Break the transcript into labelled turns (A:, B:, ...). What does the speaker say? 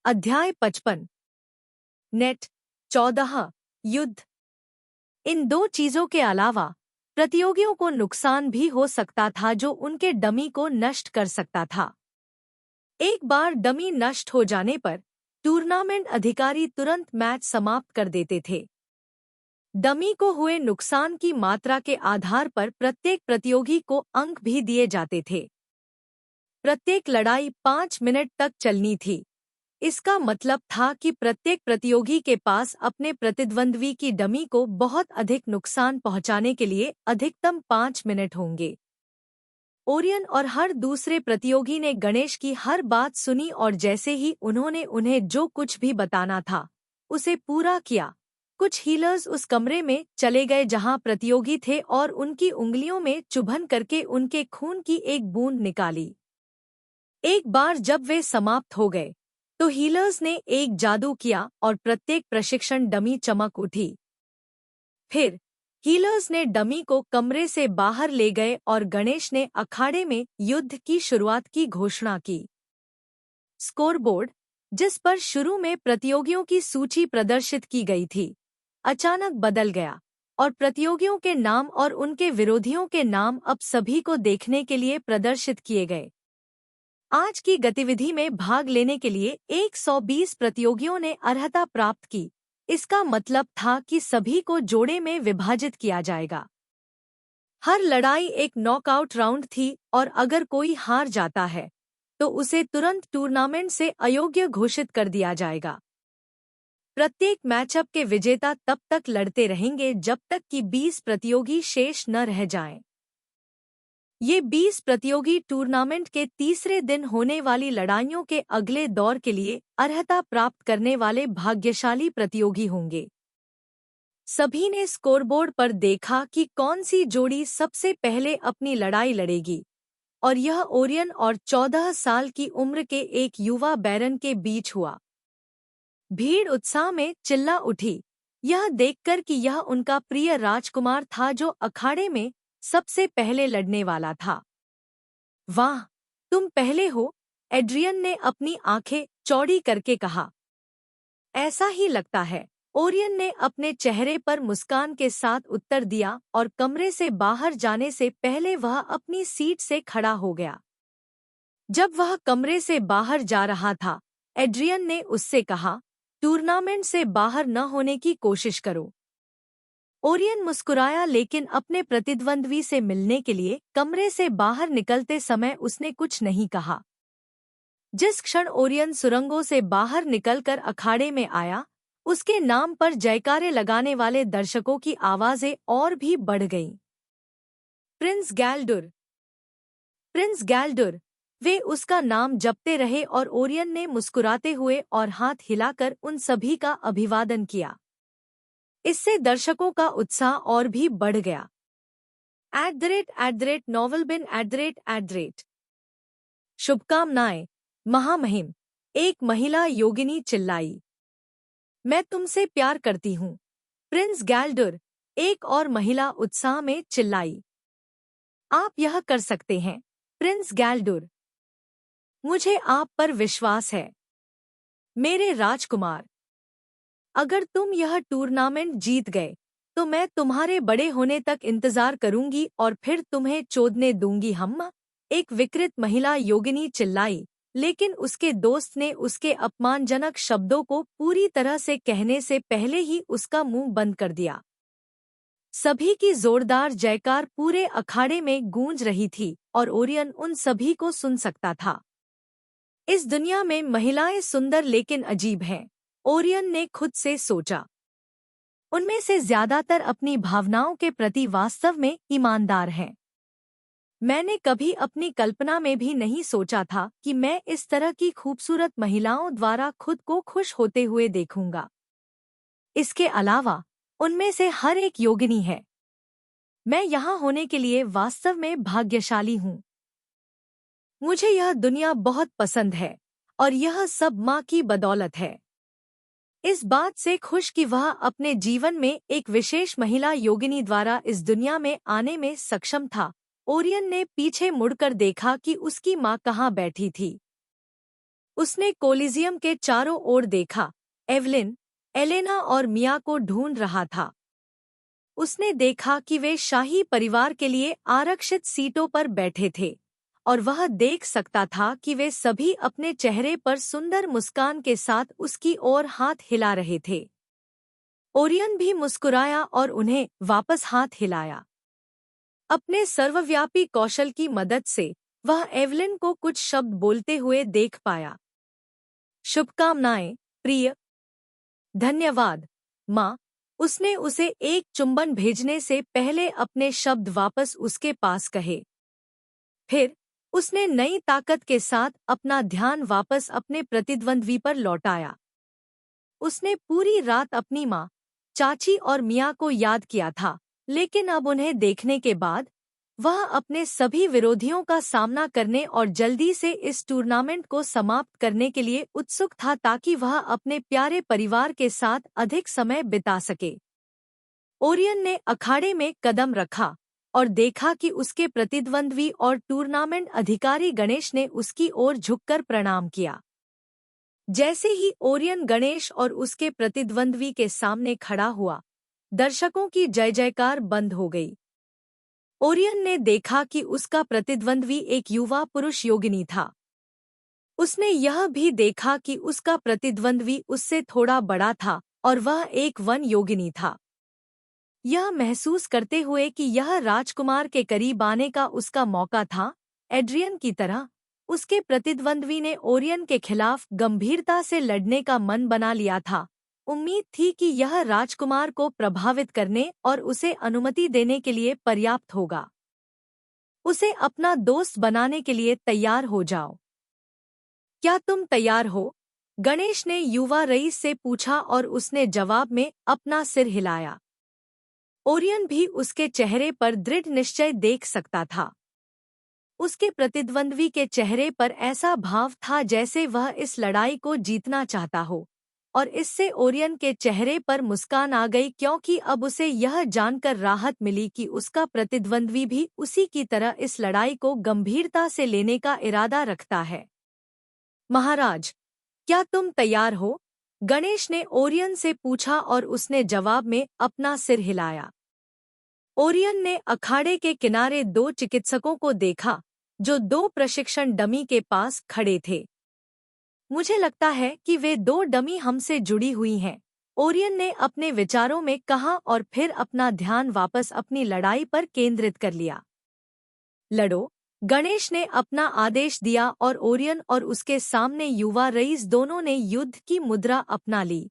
A: अध्याय 55। नेट 14। युद्ध। इन दो चीजों के अलावा प्रतियोगियों को नुकसान भी हो सकता था जो उनके डमी को नष्ट कर सकता था। एक बार डमी नष्ट हो जाने पर टूर्नामेंट अधिकारी तुरंत मैच समाप्त कर देते थे। डमी को हुए नुकसान की मात्रा के आधार पर प्रत्येक प्रतियोगी को अंक भी दिए जाते थे। प्रत्येक लड़ाई 5 मिनट तक चलनी थी। इसका मतलब था कि प्रत्येक प्रतियोगी के पास अपने प्रतिद्वंद्वी की डमी को बहुत अधिक नुकसान पहुंचाने के लिए अधिकतम 5 मिनट होंगे। ओरियन और हर दूसरे प्रतियोगी ने गणेश की हर बात सुनी और जैसे ही उन्होंने उन्हें जो कुछ भी बताना था उसे पूरा किया। कुछ हीलर्स उस कमरे में चले गए जहां प्रतियोगी थे और उनकी उंगलियों में चुभन करके उनके खून की एक बूंद निकाली। एक बार जब वे समाप्त हो गए तो हीलर्स ने एक जादू किया और प्रत्येक प्रशिक्षण डमी चमक उठी। फिर हीलर्स ने डमी को कमरे से बाहर ले गए और गणेश ने अखाड़े में युद्ध की शुरुआत की घोषणा की। स्कोरबोर्ड, जिस पर शुरू में प्रतियोगियों की सूची प्रदर्शित की गई थी, अचानक बदल गया और प्रतियोगियों के नाम और उनके विरोधियों के नाम अब सभी को देखने के लिए प्रदर्शित किए गए। आज की गतिविधि में भाग लेने के लिए 120 प्रतियोगियों ने अर्हता प्राप्त की। इसका मतलब था कि सभी को जोड़े में विभाजित किया जाएगा। हर लड़ाई एक नॉकआउट राउंड थी और अगर कोई हार जाता है तो उसे तुरंत टूर्नामेंट से अयोग्य घोषित कर दिया जाएगा। प्रत्येक मैचअप के विजेता तब तक लड़ते रहेंगे जब तक कि 20 प्रतियोगी शेष न रह जाएं। ये 20 प्रतियोगी टूर्नामेंट के तीसरे दिन होने वाली लड़ाइयों के अगले दौर के लिए अर्हता प्राप्त करने वाले भाग्यशाली प्रतियोगी होंगे। सभी ने स्कोरबोर्ड पर देखा कि कौन सी जोड़ी सबसे पहले अपनी लड़ाई लड़ेगी और यह ओरियन और 14 साल की उम्र के एक युवा बैरन के बीच हुआ। भीड़ उत्साह में चिल्ला उठी, यह देखकर कि यह उनका प्रिय राजकुमार था जो अखाड़े में सबसे पहले लड़ने वाला था। वाह, तुम पहले हो, एड्रियन ने अपनी आंखें चौड़ी करके कहा। ऐसा ही लगता है, ओरियन ने अपने चेहरे पर मुस्कान के साथ उत्तर दिया और कमरे से बाहर जाने से पहले वह अपनी सीट से खड़ा हो गया। जब वह कमरे से बाहर जा रहा था, एड्रियन ने उससे कहा, टूर्नामेंट से बाहर न होने की कोशिश करो। ओरियन मुस्कुराया लेकिन अपने प्रतिद्वंद्वी से मिलने के लिए कमरे से बाहर निकलते समय उसने कुछ नहीं कहा। जिस क्षण ओरियन सुरंगों से बाहर निकलकर अखाड़े में आया, उसके नाम पर जयकारे लगाने वाले दर्शकों की आवाजें और भी बढ़ गईं। प्रिंस गैल्डुर, प्रिंस गैल्डुर, वे उसका नाम जपते रहे और ओरियन ने मुस्कुराते हुए और हाथ हिलाकर उन सभी का अभिवादन किया। इससे दर्शकों का उत्साह और भी बढ़ गया। @@novelbin शुभकामनाएं महामहिम, एक महिला योगिनी चिल्लाई। मैं तुमसे प्यार करती हूँ, प्रिंस गैल्डुर, एक और महिला उत्साह में चिल्लाई। आप यह कर सकते हैं, प्रिंस गैल्डुर। मुझे आप पर विश्वास है, मेरे राजकुमार। अगर तुम यह टूर्नामेंट जीत गए तो मैं तुम्हारे बड़े होने तक इंतजार करूंगी और फिर तुम्हें चोदने दूंगी। हम, एक विकृत महिला योगिनी चिल्लाई, लेकिन उसके दोस्त ने उसके अपमानजनक शब्दों को पूरी तरह से कहने से पहले ही उसका मुंह बंद कर दिया। सभी की जोरदार जयकार पूरे अखाड़े में गूंज रही थी और ओरियन उन सभी को सुन सकता था। इस दुनिया में महिलाएं सुंदर लेकिन अजीब हैं, ओरियन ने खुद से सोचा। उनमें से ज्यादातर अपनी भावनाओं के प्रति वास्तव में ईमानदार हैं। मैंने कभी अपनी कल्पना में भी नहीं सोचा था कि मैं इस तरह की खूबसूरत महिलाओं द्वारा खुद को खुश होते हुए देखूंगा। इसके अलावा उनमें से हर एक योगिनी है। मैं यहाँ होने के लिए वास्तव में भाग्यशाली हूँ। मुझे यह दुनिया बहुत पसंद है और यह सब माँ की बदौलत है। इस बात से खुश कि वह अपने जीवन में एक विशेष महिला योगिनी द्वारा इस दुनिया में आने में सक्षम था, ओरियन ने पीछे मुड़कर देखा कि उसकी माँ कहाँ बैठी थी। उसने कोलिजियम के चारों ओर देखा। एवलिन, एलेना और मिया को ढूंढ रहा था। उसने देखा कि वे शाही परिवार के लिए आरक्षित सीटों पर बैठे थे और वह देख सकता था कि वे सभी अपने चेहरे पर सुंदर मुस्कान के साथ उसकी ओर हाथ हिला रहे थे। ओरियन भी मुस्कुराया और उन्हें वापस हाथ हिलाया। अपने सर्वव्यापी कौशल की मदद से वह एवलिन को कुछ शब्द बोलते हुए देख पाया। शुभकामनाएं, प्रिय। धन्यवाद, माँ। उसने उसे एक चुंबन भेजने से पहले अपने शब्द वापस उसके पास कहे। फिर उसने नई ताकत के साथ अपना ध्यान वापस अपने प्रतिद्वंद्वी पर लौटाया। उसने पूरी रात अपनी माँ, चाची और मिया को याद किया था, लेकिन अब उन्हें देखने के बाद वह अपने सभी विरोधियों का सामना करने और जल्दी से इस टूर्नामेंट को समाप्त करने के लिए उत्सुक था ताकि वह अपने प्यारे परिवार के साथ अधिक समय बिता सके। ओरियन ने अखाड़े में कदम रखा और देखा कि उसके प्रतिद्वंद्वी और टूर्नामेंट अधिकारी गणेश ने उसकी ओर झुककर प्रणाम किया। जैसे ही ओरियन गणेश और उसके प्रतिद्वंद्वी के सामने खड़ा हुआ, दर्शकों की जय जयकार बंद हो गई। ओरियन ने देखा कि उसका प्रतिद्वंद्वी एक युवा पुरुष योगिनी था। उसने यह भी देखा कि उसका प्रतिद्वंद्वी उससे थोड़ा बड़ा था और वह एक वन योगिनी था। यह महसूस करते हुए कि यह राजकुमार के करीब आने का उसका मौका था, एड्रियन की तरह उसके प्रतिद्वंद्वी ने ओरियन के खिलाफ गंभीरता से लड़ने का मन बना लिया था। उम्मीद थी कि यह राजकुमार को प्रभावित करने और उसे अनुमति देने के लिए पर्याप्त होगा। उसे अपना दोस्त बनाने के लिए तैयार हो जाओ। क्या तुम तैयार हो? गणेश ने युवा रईस से पूछा और उसने जवाब में अपना सिर हिलाया। ओरियन भी उसके चेहरे पर दृढ़ निश्चय देख सकता था। उसके प्रतिद्वंद्वी के चेहरे पर ऐसा भाव था जैसे वह इस लड़ाई को जीतना चाहता हो, और इससे ओरियन के चेहरे पर मुस्कान आ गई क्योंकि अब उसे यह जानकर राहत मिली कि उसका प्रतिद्वंद्वी भी उसी की तरह इस लड़ाई को गंभीरता से लेने का इरादा रखता है। महाराज, क्या तुम तैयार हो? गणेश ने ओरियन से पूछा और उसने जवाब में अपना सिर हिलाया। ओरियन ने अखाड़े के किनारे दो चिकित्सकों को देखा जो दो प्रशिक्षण डमी के पास खड़े थे। मुझे लगता है कि वे दो डमी हमसे जुड़ी हुई हैं, ओरियन ने अपने विचारों में कहा और फिर अपना ध्यान वापस अपनी लड़ाई पर केंद्रित कर लिया। लड़ो, गणेश ने अपना आदेश दिया और ओरियन और उसके सामने युवा रईस दोनों ने युद्ध की मुद्रा अपना ली।